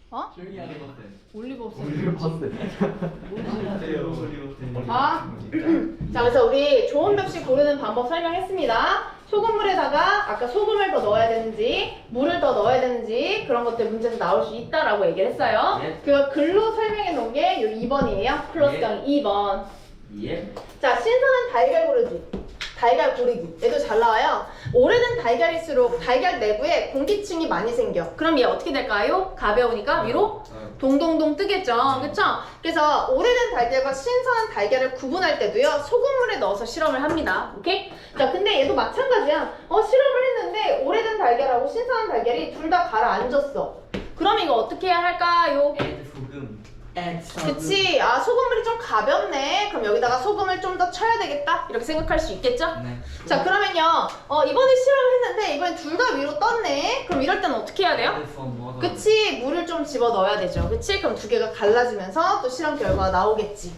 어? 조용히 하게. 올리버스. 아, 자, 그래서 우리 좋은 벽식 고르는 방법 설명했습니다. 소금물에다가 아까 소금을 더 넣어야 되는지 물을 더 넣어야 되는지 그런 것들 문제에서 나올 수 있다라고 얘기를 했어요. 예. 그 글로 설명해 놓은 게 요 2번이에요. 플러스강 2번. 예. 자, 신선한 달걀 고르기. 달걀 고르기. 얘도 잘 나와요. 오래된 달걀일수록 달걀 내부에 공기층이 많이 생겨. 그럼 얘 어떻게 될까요? 가벼우니까 위로 동동동 뜨겠죠. 그쵸? 그래서 오래된 달걀과 신선한 달걀을 구분할 때도요, 소금물에 넣어서 실험을 합니다. 오케이? 자, 근데 얘도 마찬가지야. 실험을 했는데 오래된 달걀하고 신선한 달걀이 둘 다 가라앉았어. 그럼 이거 어떻게 해야 할까요? 소금. 그치? 아, 소금물이 좀 가볍네. 그럼 여기다가 소금을 좀 더 쳐야 되겠다. 이렇게 생각할 수 있겠죠? 네. 자, 그러면요. 이번에 실험을 했는데 이번엔 둘 다 위로 떴네. 그럼 이럴 때는 어떻게 해야 돼요? 그치? 물을 좀 집어 넣어야 되죠. 그치? 그럼 두 개가 갈라지면서 또 실험 결과가 나오겠지.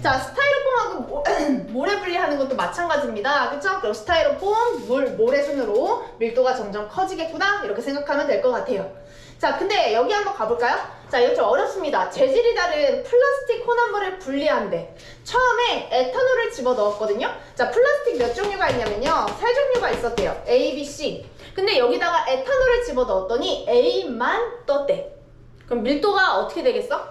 자, 스타이로폼하고 모래 분리하는 것도 마찬가지입니다. 그쵸? 그럼 스타이로폼, 모래 순으로 밀도가 점점 커지겠구나. 이렇게 생각하면 될 것 같아요. 자, 근데 여기 한번 가볼까요? 자, 이거 좀 어렵습니다. 재질이 다른 플라스틱 혼합물을 분리한대. 처음에 에탄올을 집어 넣었거든요. 자, 플라스틱 몇 종류가 있냐면요, 세 종류가 있었대요. A, B, C. 근데 여기다가 에탄올을 집어 넣었더니 A만 떴대. 그럼 밀도가 어떻게 되겠어?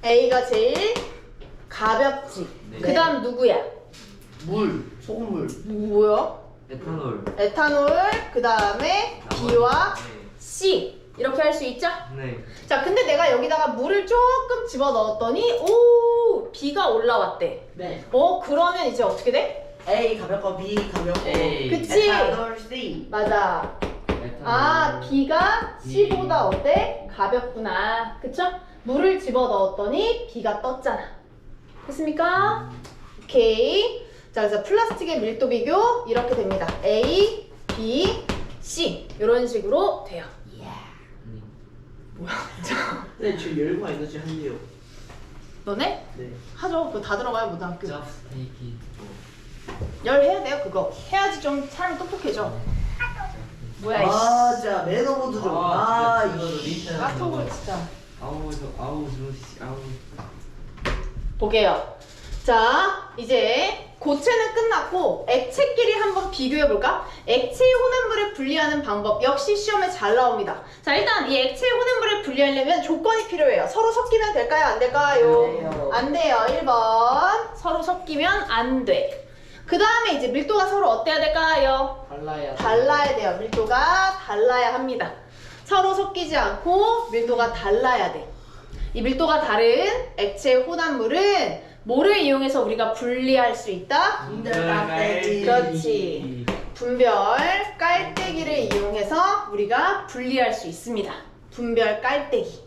A가 제일 가볍지. 네. 그 다음 누구야? 소금물. 뭐야? 에탄올. 에탄올, 그 다음에 B와 C. 이렇게 할 수 있죠? 네. 자, 근데 내가 여기다가 물을 조금 집어 넣었더니 오, B가 올라왔대. 네. 그러면 이제 어떻게 돼? A 가볍고 B 가볍고. A. 그치? 에탄올 C. 맞아. 아, B가 C보다 어때? 가볍구나. 그쵸? 물을 집어 넣었더니 B가 떴잖아. 됐습니까? 오케이. 자, 그래서 플라스틱의 밀도 비교 이렇게 됩니다. A, B, C 이런 식으로 돼요. 네, 저 열과 에너지 한대요. 너네? 네. 하죠. 그거 다 들어가요, 무등학교. Just take it. 열 해야 돼요, 그거. 해야지 좀 사람 똑똑해져. 뭐야, 이씨. 아, 진짜 매너모드 좀. 까톡을 진짜. 아우 보게요. 자, 이제 고체는 끝났고 액체끼리 한번 비교해볼까? 액체 혼합물을 분리하는 방법 역시 시험에 잘 나옵니다. 자, 일단 이 액체 혼합물을 분리하려면 조건이 필요해요. 서로 섞이면 될까요? 안 될까요? 안 돼요. 1번 서로 섞이면 안 돼. 그 다음에 이제 밀도가 서로 어때야 될까요? 달라야 돼요. 밀도가 달라야 합니다. 서로 섞이지 않고 밀도가 달라야 돼. 이 밀도가 다른 액체 혼합물은 뭐를 이용해서 우리가 분리할 수 있다? 분별 깔때기. 그렇지. 분별 깔때기를 이용해서 우리가 분리할 수 있습니다. 분별 깔때기.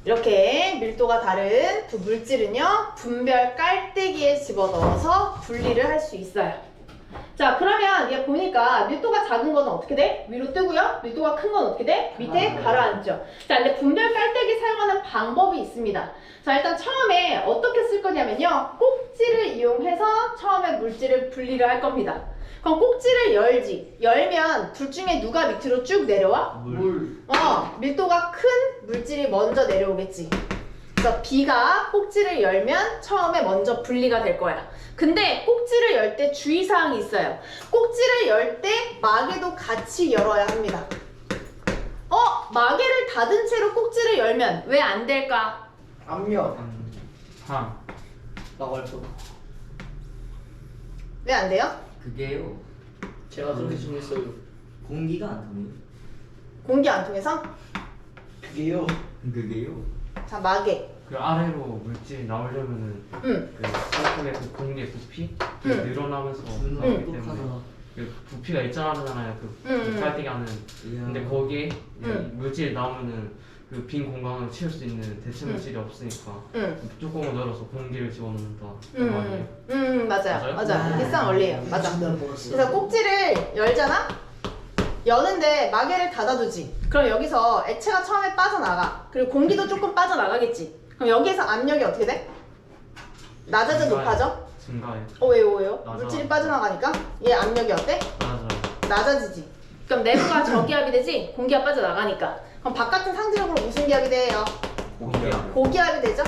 이렇게 밀도가 다른 두 물질은요, 분별 깔때기에 집어넣어서 분리를 할 수 있어요. 자, 그러면 얘 보니까 밀도가 작은 건 어떻게 돼? 위로 뜨고요. 밀도가 큰 건 어떻게 돼? 밑에 가라앉죠. 자, 근데 분별 깔때기 사용하는 방법이 있습니다. 자, 일단 처음에 어떻게 쓸 거냐면요, 꼭지를 이용해서 처음에 물질을 분리를 할 겁니다. 그럼 꼭지를 열지. 열면 둘 중에 누가 밑으로 쭉 내려와? 물. 밀도가 큰 물질이 먼저 내려오겠지. 그래서 B가 꼭지를 열면 처음에 먼저 분리가 될 거야. 근데 꼭지를 열 때 주의사항이 있어요. 꼭지를 열 때 마개도 같이 열어야 합니다. 마개를 닫은 채로 꼭지를 열면 왜 안 될까? 압력. 방. 나갈 거. 왜 안 돼요? 그게요. 제가 그렇게 정했어요. 공기가 안 통해요. 공기 안 통해서? 그게요. 그게요. 자, 마개. 그 아래로 물질이 나오려면은 응. 그 상품의 그 공기의 부피 그 응. 늘어나면서 존나 나오기 똑똑하다. 때문에 그 부피가 있잖아요. 응. 깔때기 하는. 근데 거기에 응. 물질이 나오면은 그 빈 공간을 채울 수 있는 대체 물질이 없으니까 응. 뚜껑을 열어서 공기를 집어넣는다. 그 응. 말이에요. 맞아요. 맞아요? 일상 원리예요. 맞아. 진단 먹었어요. 그래서 꼭지를 열잖아? 여는데 마개를 닫아두지. 그럼 여기서 액체가 처음에 빠져나가. 그리고 공기도 조금 빠져나가겠지. 그럼 여기에서 압력이 어떻게 돼? 낮아져, 높아져? 증가해. 왜요? 낮아. 물질이 빠져나가니까 얘 압력이 어때? 맞아요. 낮아지지. 그럼 내부가 저기압이 되지? 공기압 빠져나가니까. 그럼 바깥은 상대적으로 무슨 기압이 돼요? 공기압. 고기압이 되죠?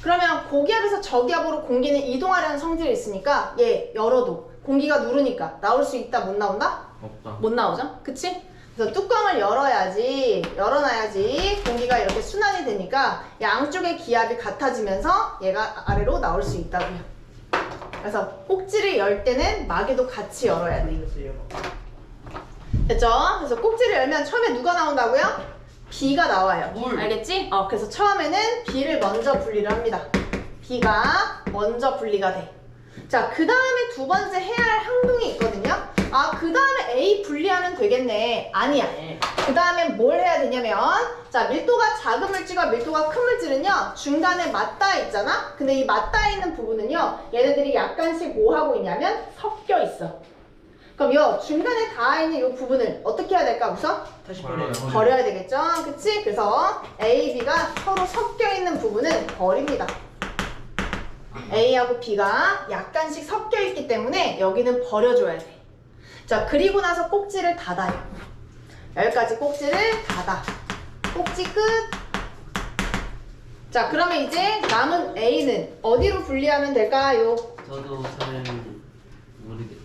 그러면 고기압에서 저기압으로 공기는 이동하려는 성질이 있으니까 얘 열어도 공기가 누르니까 나올 수 있다 못 나온다? 없다. 못 나오죠? 그치? 그래서 뚜껑을 열어놔야지 공기가 이렇게 순환이 되니까 양쪽의 기압이 같아지면서 얘가 아래로 나올 수 있다고요. 그래서 꼭지를 열 때는 마개도 같이 열어야 돼. 됐죠? 그래서 꼭지를 열면 처음에 누가 나온다고요? B가 나와요. 물. 알겠지? 그래서 처음에는 B를 먼저 분리를 합니다. B가 먼저 분리가 돼. 자, 그 다음에 두 번째 해야 할 행동이 있거든요. 그 다음에 A 분리하면 되겠네. 아니야. 그 다음에 뭘 해야 되냐면, 자, 밀도가 작은 물질과 밀도가 큰 물질은요, 중간에 맞닿아 있잖아? 근데 이 맞닿아 있는 부분은요, 얘네들이 약간씩 뭐 하고 있냐면, 섞여 있어. 그럼 요 중간에 닿아 있는 요 부분을 어떻게 해야 될까, 우선? 다시 버려요. 버려요. 버려야 되겠죠? 그치? 그래서 A, B가 서로 섞여 있는 부분은 버립니다. A하고 B가 약간씩 섞여 있기 때문에 여기는 버려줘야 돼. 자, 그리고 나서 꼭지를 닫아요. 여기까지 꼭지를 닫아. 꼭지 끝. 자, 그러면 이제 남은 A는 어디로 분리하면 될까요? 저도 잘 모르겠.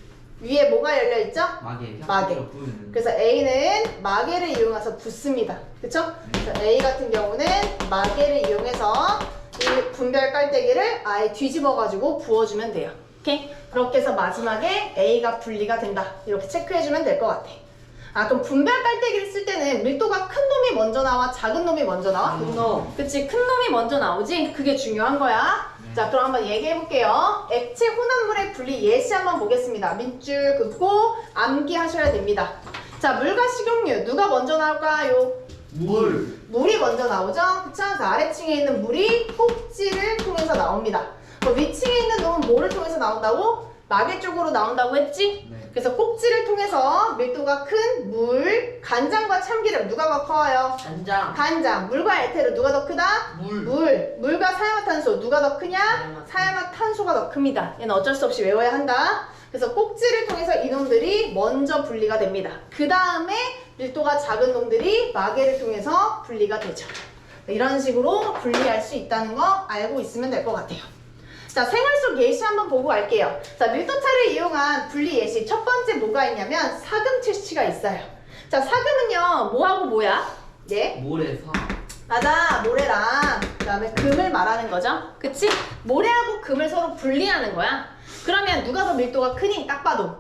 위에 뭐가 열려있죠? 마개. 마개. 부으면. 그래서 A는 마개를 이용해서 붓습니다. 그쵸? 그래서 A 같은 경우는 마개를 이용해서 이 분별 깔때기를 아예 뒤집어가지고 부어주면 돼요. 오케이? 그렇게 해서 마지막에 A가 분리가 된다. 이렇게 체크해주면 될 것 같아. 그럼 분별 깔때기를 쓸 때는 밀도가 큰 놈이 먼저 나와? 작은 놈이 먼저 나와? 큰 놈. 그치? 큰 놈이 먼저 나오지? 그게 중요한 거야. 자, 그럼 한번 얘기해볼게요. 액체 혼합물의 분리 예시 한번 보겠습니다. 밑줄 긋고 암기하셔야 됩니다. 자, 물과 식용유 누가 먼저 나올까요? 물. 물이 먼저 나오죠? 그쵸? 그래서 아래층에 있는 물이 꼭지를 통해서 나옵니다. 위층에 있는 놈은 뭐를 통해서 나온다고? 마개 쪽으로 나온다고 했지? 네. 그래서 꼭지를 통해서 밀도가 큰 물, 간장과 참기름 누가 더 커요? 간장. 간장, 물과 에테르 누가 더 크다? 물. 물과 사용화탄소 누가 더 크냐? 사용화탄소가 더 큽니다. 얘는 어쩔 수 없이 외워야 한다. 그래서 꼭지를 통해서 이놈들이 먼저 분리가 됩니다. 그 다음에 밀도가 작은 놈들이 마개를 통해서 분리가 되죠. 이런 식으로 분리할 수 있다는 거 알고 있으면 될 것 같아요. 자, 생활 속 예시 한번 보고 갈게요. 자, 밀도차를 이용한 분리 예시 첫 번째 뭐가 있냐면 사금 채취가 있어요. 자, 사금은요 뭐하고 뭐야? 예? 모래사. 맞아, 모래랑 그 다음에 금을 말하는 거죠. 그치? 모래하고 금을 서로 분리하는 거야. 그러면 누가 더 밀도가 크니? 딱 봐도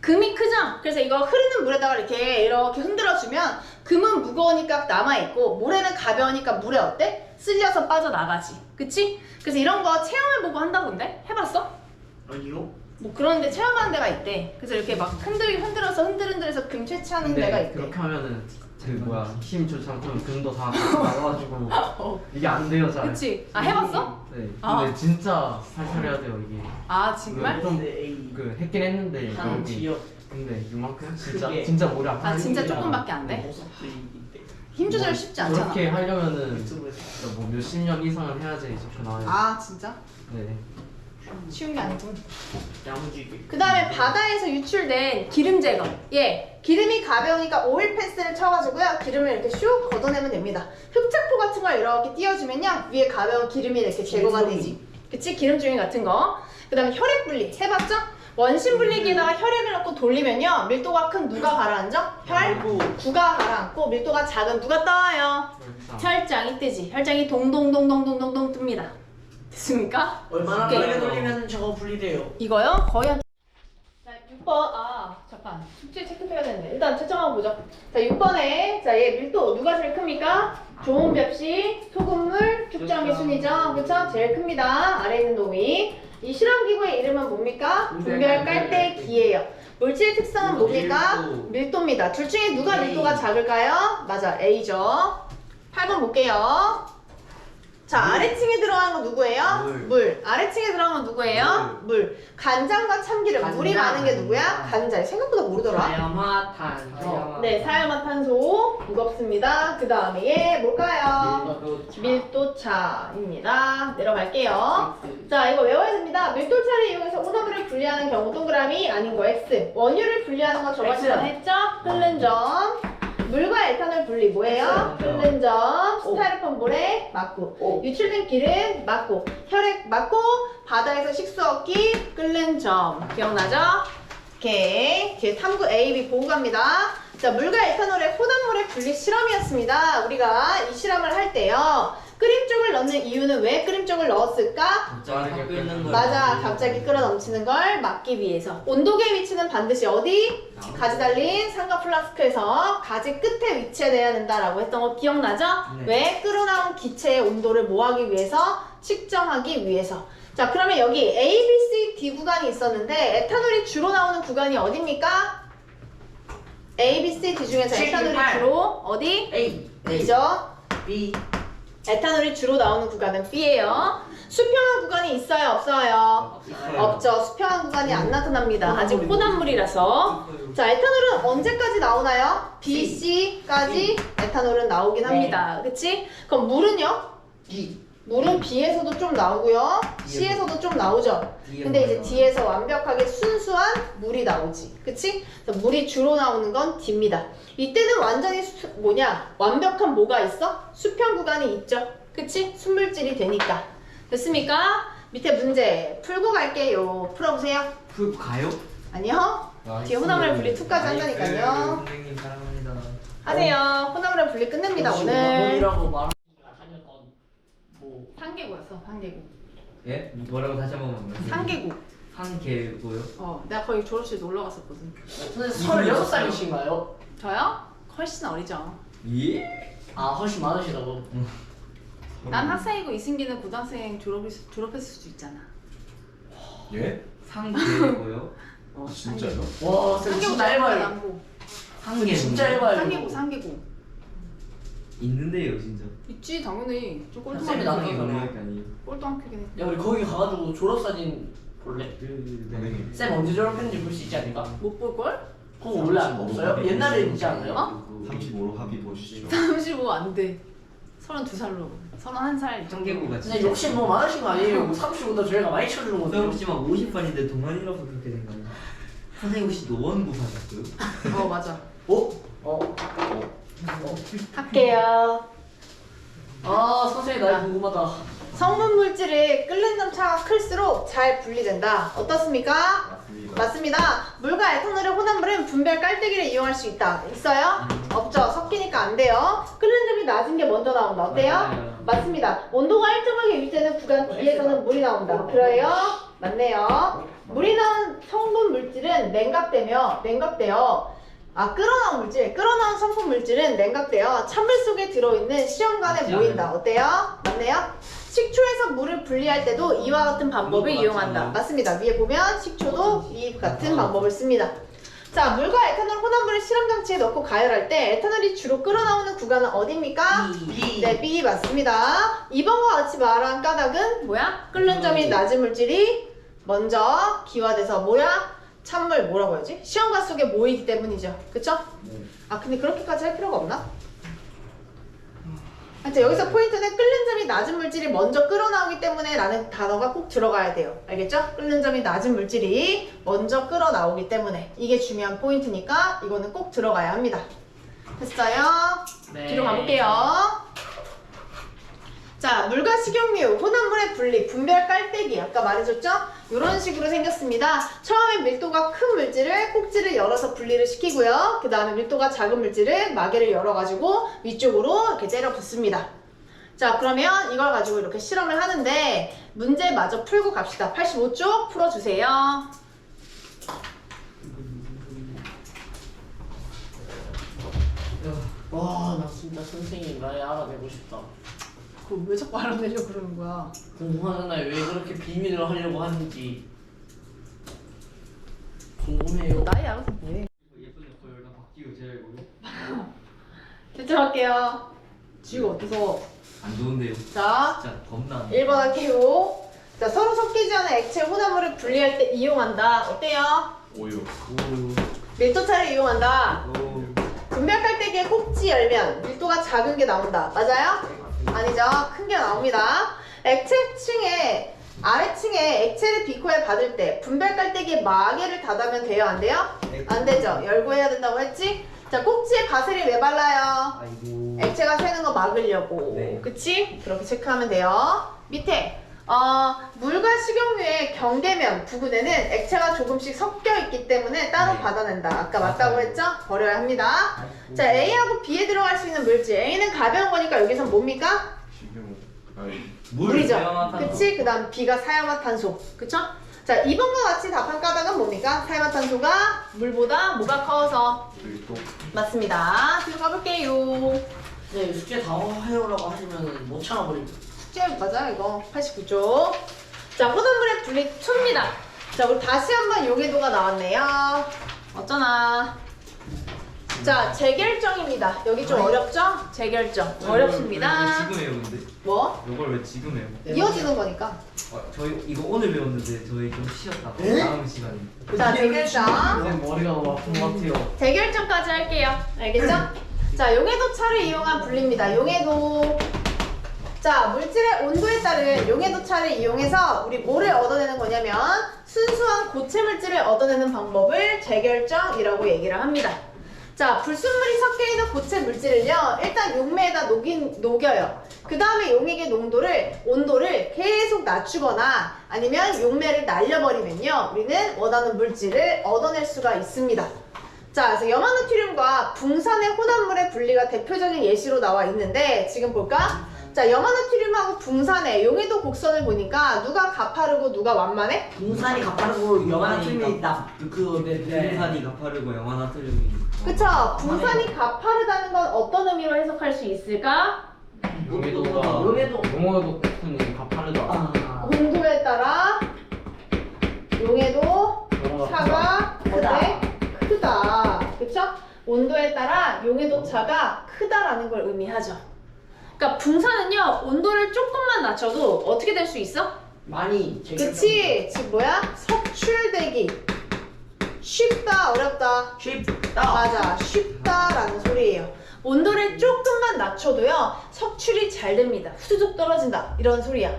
금이 크죠? 그래서 이거 흐르는 물에다가 이렇게 흔들어주면 금은 무거우니까 남아있고 모래는 가벼우니까 물에 어때? 쓸려서 빠져나가지. 그치? 그래서 이런 거 체험을 보고 한다던데? 해봤어? 아니요. 뭐 그런데 체험하는 데가 있대. 그래서 이렇게 막 흔들어서 금 채취하는 데가 근데 있대. 그렇게 하면은 힘 좋지 않으면 금도 다 나가가지고 이게 안 돼요 잘. 그치? 해봤어? 네. 근데 아. 진짜 살살 해야 돼요 이게. 정말? 좀 A. 했긴 했는데 한 여기. 지역. 근데 이만큼 진짜 크게. 진짜 머리 아파. 진짜 조금밖에 안 돼? 힘 조절 쉽지 않잖아. 그렇게 하려면은 유튜브에서. 뭐 몇십 년 이상은 해야지 저렇게 나와요. 진짜? 네. 쉬운 게 아니군. 야무지게. 그 다음에 바다에서 유출된 기름 제거. 기름이 가벼우니까 오일 패스를 쳐가지고요. 기름을 이렇게 슉 걷어내면 됩니다. 흡착포 같은 걸 이렇게 띄워주면요. 위에 가벼운 기름이 이렇게 제거가 되지. 그치? 기름종이 같은 거. 그 다음에 혈액 분리. 해봤죠? 원심 분리기에다가 혈액을 넣고 돌리면요. 밀도가 큰 누가 가라앉아? 구가 가라앉고 밀도가 작은 누가 떠요? 혈장이 뜨지. 혈장이 동동동동동동동 뜹니다. 됐습니까? 얼마나 오케이. 빠르게 돌리면 저거 분리돼요? 이거요? 거의 한... 자, 6번. 잠깐. 숙제 체크해야 되는데. 일단 채점하고 보죠. 자, 6번에, 자, 얘 밀도 누가 제일 큽니까? 좋은 벽시, 소금물, 축정의 순이죠. 그쵸? 제일 큽니다. 아래 있는 놈이. 이 실험기구의 이름은 뭡니까? 분별 깔때기예요. 물질의 특성은 뭡니까? 밀도입니다. 둘 중에 누가 밀도가 작을까요? 맞아, A죠. 8번 볼게요. 자, 아래층에 들어가는 건 누구예요? 물. 아래층에 들어가는 건 누구예요? 물. 간장과 참기름. 간장. 물이 많은 게 누구야? 간장. 생각보다 모르더라. 사야마탄소. 네, 사야마탄소. 무겁습니다. 그 다음에 얘 뭘까요? 밀도차입니다. 내려갈게요. 자, 이거 외워야 됩니다. 밀도차를 이용해서 혼합물을 분리하는 경우 동그라미 아닌 거 X. 원유를 분리하는 거 저번 시간에 했죠? 끓는 점. 물과 에탄올 분리 뭐예요? 끓는 점. 스타일로폼 볼에 맞고. 유출된 기름 맞고. 혈액 맞고. 바다에서 식수 얻기 끓는 점. 기억나죠? 오케이. 뒤에 탐구 A, B 보고 갑니다. 자, 물과 에탄올의 혼합물의 분리 실험이었습니다. 우리가 이 실험을 할 때요. 끓임쪽을 넣는 이유는 왜 끓임쪽을 넣었을까? 갑자기 끓는 걸. 맞아. 갑자기 끓어 넘치는 걸 막기 위해서. 온도계의 위치는 반드시 어디? 가지 달린 삼각 플라스크에서 가지 끝에 위치해야 된다라고 했던 거 기억나죠? 네. 왜? 끓어나온 기체의 온도를 뭐하기 위해서? 측정하기 위해서. 자, 그러면 여기 A, B, C, D 구간이 있었는데 에탄올이 주로 나오는 구간이 어딥니까? A, B, C, D 중에서 7, 에탄올이 8. 주로 어디? A, B죠? B. 에탄올이 주로 나오는 구간은 B예요. 수평한 구간이 있어요? 없어요? 없죠. 수평한 구간이 안 나타납니다. 아직 혼합물이라서. 자, 에탄올은 언제까지 나오나요? B, C까지 에탄올은 나오긴 합니다. 그치? 그럼 물은요? D. 물은 B에서도 좀 나오고요. C에서도 좀 나오죠. 근데 이제 D에서 완벽하게 순수한 물이 나오지. 그치? 그래서 물이 주로 나오는 건 D입니다. 이때는 완전히 완벽한 뭐가 있어? 수평 구간이 있죠. 그치? 순물질이 되니까. 됐습니까? 밑에 문제 풀고 갈게요. 풀어보세요. 풀 가요? 아니요. 뒤에 혼합물 분리 2까지 한다니까요. 선생님 사랑합니다. 하세요. 혼합물 분리 끝냅니다, 오늘. 원이라고 말하는 뭐 상계고였어, 상계고. 예? 뭐라고 다시 한 번만 말씀해. 상계고. 상계고요? 내가 거기 졸업실 놀러 갔었거든. 선생님 36살이신가요? 저요? 훨씬 어리죠. 예? 아 훨씬 많으시다고. 난 학생이고 이승기는 고등학생 졸업했을 수도 있잖아. 예? 상계고요? 진짜요? 와 선생님 진짜 짧아요. 남고. 상계 진짜 짧아요. 상계고, 상계고. 있는데요 진짜. 있지, 당연히. 좀 학생이 나중에 상계 가면. 고등학교 아니에요? 꼴도 안 크긴 해. 야 우리 거기 가가지고 졸업사진 볼래? 선생님. 쌤 언제 졸업했는지 볼 수 있지 않을까? 못 볼걸? 그거 원래 없어요? 옛날에 있지 않아요? 어? 35로 합의 보시죠. 35 안 돼. 32살로. 31살. 상계고가 근데 욕심 뭐 많으신 거 아니에요? 35보다 저희가 많이 쳐주는 건데. 선생님 혹시 막 50반인데 동안이라서 그렇게 된 거 아니에요? 선생님 혹시 노원고 사셨어요? 맞아. 어? 할게요. 아 선생님 나 궁금하다. 성분 물질이 끓는 점 차가 클수록 잘 분리된다. 어떻습니까? 맞습니다. 맞습니다. 물과 에탄올의 혼합물은 분별 깔때기를 이용할 수 있다. 있어요? 없죠. 섞이니까 안 돼요. 끓는 점이 낮은 게 먼저 나온다. 어때요? 맞아요. 맞습니다. 온도가 일정하게 유지되는 구간 D에서는 물이 나온다. 그래요? 맞네요. 물이 나온 성분 물질은 냉각되며 끓어나온 물질, 끓어나온 성분 물질은 냉각되어 찬물 속에 들어있는 시험관에 맞지 모인다. 않아요? 어때요? 맞네요? 식초에서 물을 분리할 때도 이와 같은 방법을 맞지 이용한다. 않아요? 맞습니다. 위에 보면 식초도 이 같은 방법을 씁니다. 자, 물과 에탄올 혼합물을 실험장치에 넣고 가열할 때 에탄올이 주로 끓어나오는 구간은 어디입니까? B. 네, B 맞습니다. 2번과 같이 말한 까닭은 뭐야? 끓는 점이 낮은 물질이 먼저 기화돼서 찬물 뭐라고 해야지? 시험관 속에 모이기 때문이죠. 그쵸? 근데 그렇게까지 할 필요가 없나? 하여튼 여기서 포인트는 끓는 점이 낮은 물질이 먼저 끓어나오기 때문에 라는 단어가 꼭 들어가야 돼요. 알겠죠? 끓는 점이 낮은 물질이 먼저 끓어나오기 때문에 이게 중요한 포인트니까 이거는 꼭 들어가야 합니다. 됐어요? 네. 뒤로 가볼게요. 자, 물과 식용유, 혼합물의 분리, 분별 깔때기 아까 말해줬죠? 이런 식으로 생겼습니다. 처음에 밀도가 큰 물질을 꼭지를 열어서 분리를 시키고요. 그 다음에 밀도가 작은 물질을 마개를 열어가지고 위쪽으로 이렇게 때려 붓습니다. 자, 그러면 이걸 가지고 이렇게 실험을 하는데 문제 마저 풀고 갑시다. 85쪽 풀어주세요. 와 나 진짜 선생님 나이 알아내고 싶다. 그거 왜 자꾸 알아내려고 그러는 거야? 궁금하잖아요. 왜 그렇게 비밀을 하려고 하는지 궁금해요. 나이 알아서 뭐해? 예쁜 역할 나 박지우 제일 모르. 결정할게요. 지우가 어때서? 안 좋은데요. 자, 진짜 겁나. 1번 할게요. 자, 서로 섞이지 않은 액체 혼합물을 분리할 때 이용한다. 어때요? 오유. 오. 밀도차를 이용한다. 오. 분별 깔때기에 꼭지 열면 밀도가 작은 게 나온다. 맞아요? 아니죠. 큰 게 나옵니다. 액체층에 아래층에 액체를 비코에 받을 때 분별 깔때기에 마개를 닫으면 돼요? 안 돼요? 안 되죠. 열고 해야 된다고 했지? 자, 꼭지에 바세린 왜 발라요? 아이고. 액체가 새는 거 막으려고. 네. 그치? 그렇게 체크하면 돼요. 밑에 물과 식용유의 경계면 부근에는 액체가 조금씩 섞여 있기 때문에 따로 네. 받아낸다. 아까 맞다고 했죠? 버려야 합니다. 자, A하고 B에 들어갈 수 있는 물질. A는 가벼운 거니까 여기선 뭡니까? 지금 아니 물이죠. 사용화탄소. 그치? 그 다음 B가 사용화탄소. 그쵸? 자, 2번과 같이 답한 까닭은 뭡니까? 사용화탄소가 물보다 뭐가 커서. 그리고 맞습니다. 뒤로 가볼게요. 네, 숙제 다 해오라고 하시면 못 참아버립니다. 숙제 맞아요, 이거. 89쪽. 자, 호단물의 분리 2입니다. 자, 우리 다시 한번 용해도가 나왔네요. 어쩌나. 자, 재결정입니다. 여기 좀 어렵죠? 재결정. 어렵습니다. 왜 지금 해요 근데? 뭐? 이걸 왜 지금 해요? 이어지는 거니까. 저희 이거 오늘 배웠는데 저희 좀 쉬었다가 네? 다음 시간에. 자, 재결정. 쌤 머리가 너무 아픈 것 같아요. 재결정까지 할게요. 알겠죠? 자, 용해도 차를 이용한 분리입니다. 용해도. 자, 물질의 온도에 따른 용해도 차를 이용해서 우리 뭐를 얻어내는 거냐면 순수한 고체 물질을 얻어내는 방법을 재결정이라고 얘기를 합니다. 자, 불순물이 섞여 있는 고체 물질을요, 일단 용매에다 녹여요. 그 다음에 용액의 온도를 계속 낮추거나 아니면 용매를 날려버리면요, 우리는 원하는 물질을 얻어낼 수가 있습니다. 자, 그래서 염화나트륨과 붕산의 혼합물의 분리가 대표적인 예시로 나와 있는데 지금 볼까? 자, 염화나트륨하고 붕산의 용해도 곡선을 보니까 누가 가파르고 누가 완만해? 붕산이 가파르고 염화나트륨이 붕산이 가파르고 염화나트륨이. 그쵸? 붕산이 가파르다는 건 어떤 의미로 해석할 수 있을까? 용해도가 용해도. 용해도 같은 가파르다. 아, 온도에 따라 용해도 차가 어때? 크다. 그쵸? 온도에 따라 용해도 차가 크다라는 걸 의미하죠. 그러니까 붕산은요, 온도를 조금만 낮춰도 어떻게 될 수 있어? 많이 재결정. 그치? 즉 뭐야? 석출되기. 쉽다, 어렵다. 쉽다. 맞아, 쉽다라는 소리예요. 온도를 조금만 낮춰도요, 석출이 잘 됩니다. 후두둑 떨어진다, 이런 소리야.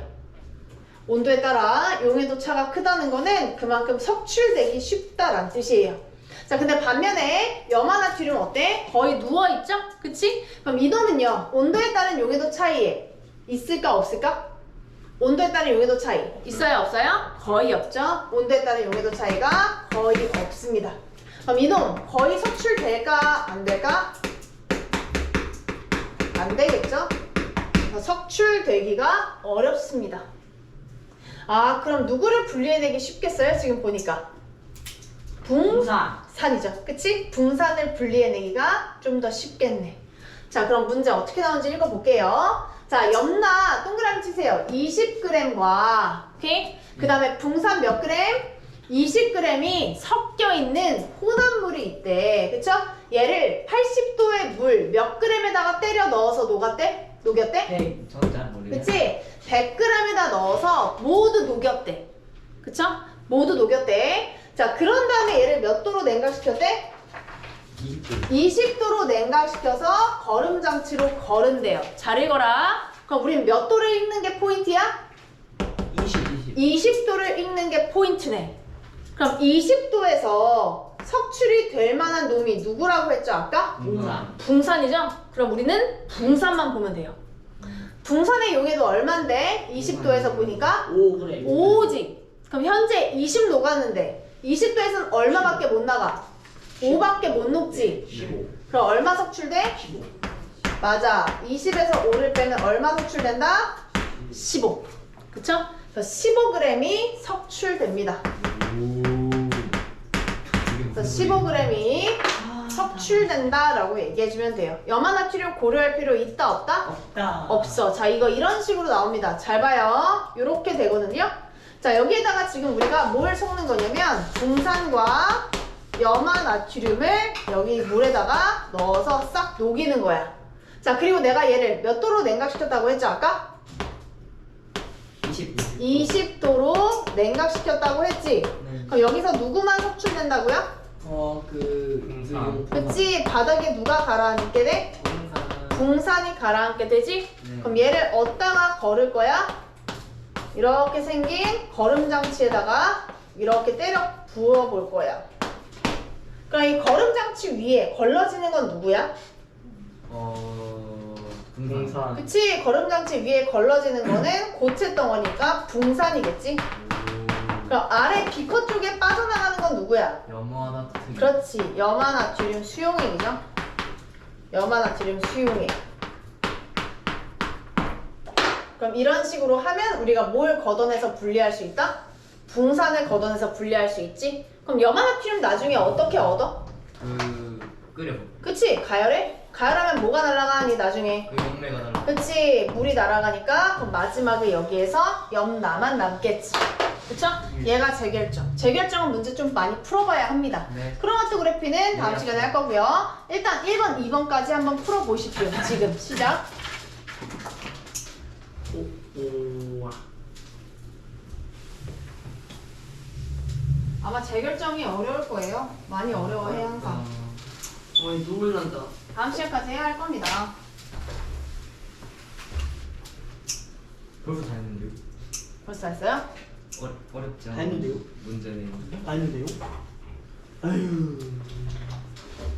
온도에 따라 용해도 차가 크다는 거는 그만큼 석출되기 쉽다라는 뜻이에요. 자, 근데 반면에 염화나트륨 어때? 거의 누워있죠? 그치? 그럼 이놈은요, 온도에 따른 용해도 차이에 있을까 없을까? 온도에 따른 용해도 차이 있어요 없어요? 거의 없죠? 온도에 따른 용해도 차이가 거의 없습니다. 그럼 이놈 거의 석출될까 안 될까? 안 되겠죠? 석출되기가 어렵습니다. 아, 그럼 누구를 분리해내기 쉽겠어요? 지금 보니까 붕산이죠. 그치? 붕산을 분리해내기가 좀 더 쉽겠네. 자, 그럼 문제 어떻게 나오는지 읽어볼게요. 자, 염나 동그라미 치세요. 20g과 오케이? 그 다음에 붕산 몇 그램? 20g이 섞여있는 혼합물이 있대. 그쵸? 얘를 80도의 물 몇 g에다가 때려 넣어서 녹였대? 네. 저는 잘 모르겠어요. 그치? 100g에다 넣어서 모두 녹였대. 그쵸? 모두 녹였대. 자, 그런 다음에 얘를 몇 도로 냉각시켰대? 20도로 냉각시켜서 거름 장치로 거른대요. 잘 읽어라. 그럼 우린 몇 도를 읽는 게 포인트야? 20도를 읽는 게 포인트네. 그럼 20도에서 석출이 될 만한 놈이 누구라고 했죠, 아까? 붕산이죠? 그럼 우리는 붕산만 보면 돼요. 붕산의 용해도 얼만데? 20도에서 보니까 5g. 5지. 그럼 현재 20 녹았는데 20도에서는 얼마밖에 못 나가? 5밖에 못 녹지. 15. 그럼 얼마 석출돼? 15. 맞아. 20에서 5를 빼면 얼마 석출된다? 15. 그쵸? 그래서 15g이 석출됩니다. 그래서 15g이 석출된다라고 얘기해주면 돼요. 염화나트륨 고려할 필요 있다 없다? 없다. 없어. 자, 이거 이런 식으로 나옵니다. 잘 봐요. 이렇게 되거든요. 자, 여기에다가 지금 우리가 뭘 섞는 거냐면 붕산과 염화나트륨을 여기 물에다가 넣어서 싹 녹이는 거야. 자, 그리고 내가 얘를 몇 도로 냉각시켰다고 했죠, 아까? 20도로 냉각시켰다고 했지? 그럼 여기서 누구만 석출된다고요? 동산. 그치? 바닥에 누가 가라앉게 돼? 동산이 가라앉게 되지? 네. 그럼 얘를 어디다가 걸을 거야? 이렇게 생긴 거름장치에다가 이렇게 때려 부어 볼 거야. 그럼 이 거름장치 위에 걸러지는 건 누구야? 동산. 그치? 거름장치 위에 걸러지는 거는 고체 덩어니까 붕산이겠지? 그럼 아래 비커 쪽에 빠져나가는 건 누구야? 염화나트륨. 그렇지. 염화나트륨 수용액이죠. 염화나트륨 수용액. 그럼 이런 식으로 하면 우리가 뭘 걷어내서 분리할 수 있다? 붕산을 걷어내서 분리할 수 있지? 그럼 염화나트륨 나중에 어떻게 얻어? 끓여. 그치? 가열해? 가열하면 뭐가 날아가니 나중에? 용매가 날라. 그치? 물이 날아가니까 그럼 마지막에 여기에서 염나만 남겠지. 그쵸? 얘가 재결정. 재결정은 문제 좀 많이 풀어봐야 합니다. 네. 크로마토그래피는 다음 시간에 할 거고요. 일단 1번, 2번까지 한번 풀어보십시오. 지금 시작. 아마 재결정이 어려울 거예요. 많이 어려워해 항상. 어이 눈물 난다. 다음 시간까지 해야 할 겁니다. 벌써 다 했는데요? 벌써 했어요? 어렵지 않아. 다 했는데요? 문제는. 아닌데요? 아유.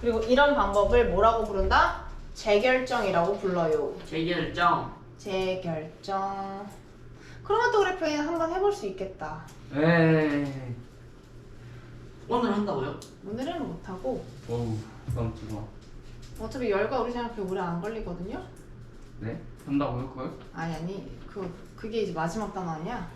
그리고 이런 방법을 뭐라고 부른다? 재결정이라고 불러요. 재결정. 재결정. 크로마토그래피는 한번 해볼 수 있겠다. 에이. 오늘 한다고요? 오늘은 못하고 어우, 깜짝아. 어차피 열과 우리처럼 그렇게 오래 안 걸리거든요? 네? 한다고요, 그걸? 아니 그게 이제 마지막 단어 아니야?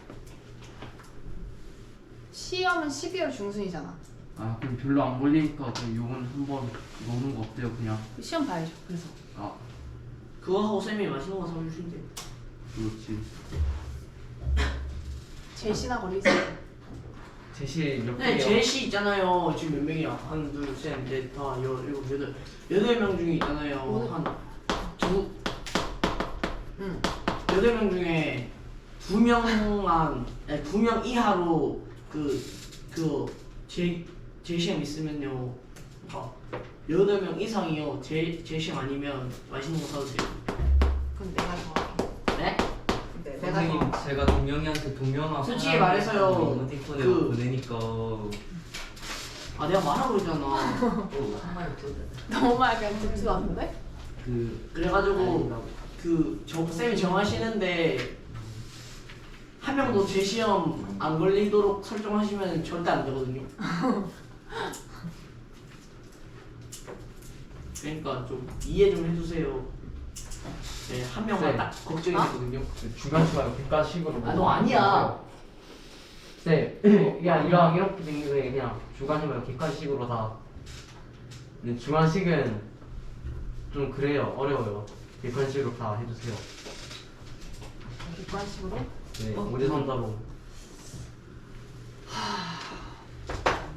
시험은 12월 중순이잖아. 아, 그럼 별로 안 걸리니까 그 요건 한번 노는 거 어때요, 그냥? 시험 봐야죠. 그래서 아, 그거 하고 쌤이 맛있는 거 사주신대. 그렇지. 제시나 걸리세요. 제시 몇 네, 개요? 제시 있잖아요. 지금 몇 명이야? 하나, 둘, 셋, 넷, 다, 일곱, 여덟 명 중에 있잖아요. 응. 8명 중에 2명 이하로 제 시험 있으면요. 그러니까 8명 이상이요. 제 시험 아니면 맛있는 거 사도 돼요. 그럼 내가 정확해. 네? 근데 내가 선생님 정확해. 제가 동명이한테 동명아 솔직히 말해서요, 이모티콘을 그- 보내니까 아, 내가 말하고 있잖아. 한마디 더 너무 말 그냥 듣지도 않는데? 그래가지고 쌤이 정하시는데 한 명도 제 시험 안 걸리도록 설정하시면 절대 안 되거든요. 그러니까 좀 이해 좀 해주세요. 네, 한 명만 네. 딱 걱정이 되거든요. 중간중간 객관식으로. 아, 너 아니야. 네, 그냥 이렇게 생긴 게 그냥 주관식으로 객관식으로 다. 근데 주관식은 좀 그래요, 어려워요. 객관식으로 다 해주세요. 객관식으로? 네, 오대선자로.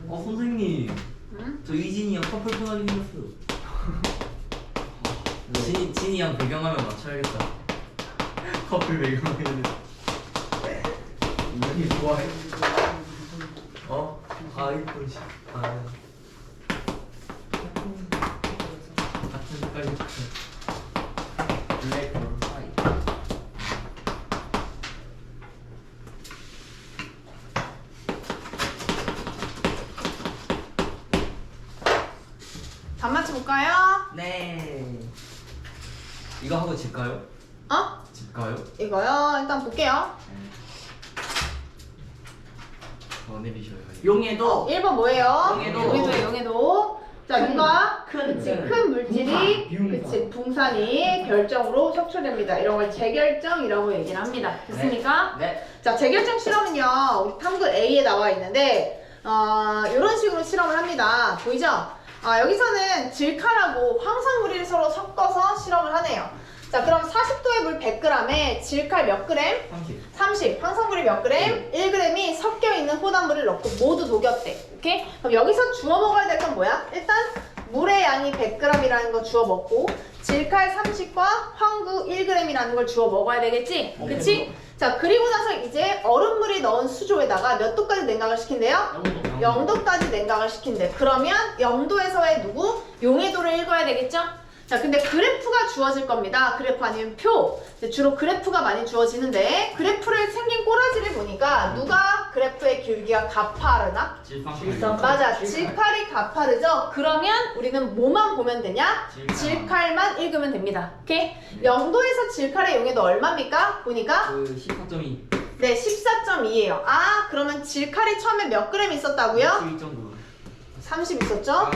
선생님 응? 저 이진이랑 커플 편하게 생겼어요. 진이랑 배경화면 맞춰야겠다. 커플 배경화면. 이게 좋아해. 이쁜 시. 같은 색깔 블랙 or 화이트. 답 맞춰볼까요? 네. 이거 하고 집 가요? 어? 집 가요? 이거요. 일단 볼게요. 더 내리셔요. 용해도 1번 뭐예요? 용해도. 용해도. 자, 누가? 그치, 큰 물질이, 그치, 붕산이 결정으로 척추됩니다. 이런 걸 재결정이라고 얘기를 합니다. 됐습니까? 네. 자, 재결정 실험은요, 우리 탐구 A에 나와 있는데, 이런 식으로 실험을 합니다. 보이죠? 여기서는 질칼하고 황산물을 서로 섞어서 실험을 하네요. 자, 그럼 40도의 물 100g에 질칼 몇 그램? 30. 황산물이 몇 그램? 1g이 섞여 있는 호단물을 넣고 모두 녹였대. 오케이? 그럼 여기서 주워 먹어야 될 건 뭐야? 일단 물의 양이 100g이라는 거 주워 먹고 질칼 30과 황구 1g이라는 걸 주워 먹어야 되겠지? 그치? 자, 그리고 나서 이제 얼음물이 넣은 수조에다가 몇 도까지 냉각을 시킨대요? 0도까지 냉각을 시킨대. 그러면 0도에서의 누구? 용해도를 읽어야 되겠죠? 자, 근데 그래프가 주어질 겁니다. 그래프 아니면 표. 주로 그래프가 많이 주어지는데 그래프를 생긴 꼬라지를 보니까 누가 그래프의 길기가 가파르나? 질판. 맞아, 질칼이 가파르죠? 그러면 우리는 뭐만 보면 되냐? 질칼만 읽으면 됩니다. 오케이? 0도에서 질칼의 용해도 얼마입니까? 보니까 그 14.2. 네, 14.2예요. 아, 그러면 질칼이 처음에 몇 그램 있었다고요? 12.9. 30 있었죠?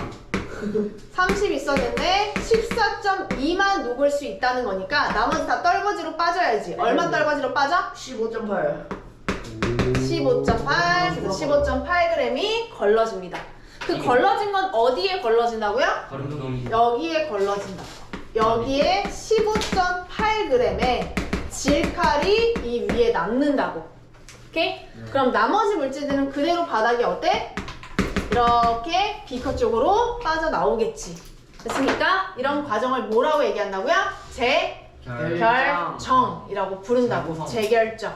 30 있었는데 14.2만 녹을 수 있다는 거니까 나머지 다 떨거지로 빠져야지. 얼마 떨거지로 빠져? 15.8. 15.8. 그래서 15.8g이 걸러집니다. 그 걸러진 건 어디에 걸러진다고요? 다른 동이. 여기에 걸러진다. 여기에 15.8g의 질칼이 이 위에 남는다고. 오케이? 그럼 나머지 물질들은 그대로 바닥에 어때? 이렇게 비커 쪽으로 빠져나오겠지. 됐습니까? 이런 과정을 뭐라고 얘기한다고요? 재결정이라고 부른다고. 재결정.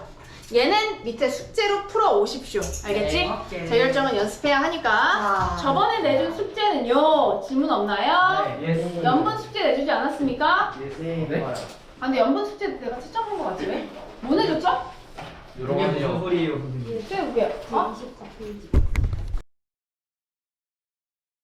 얘는 밑에 숙제로 풀어 오십시오. 알겠지? 네. 재결정은 연습해야 하니까. 저번에 내준 숙제는요, 질문 없나요? 예스. 연분 숙제 내주지 않았습니까? 네. 네. 아, 근데 연분 숙제 내가 채점한 거 같지 왜? 뭐 내줬죠? 여러 그게 무슨 가지요. 소리예요, 선생님? 왜? 어? 24페이지.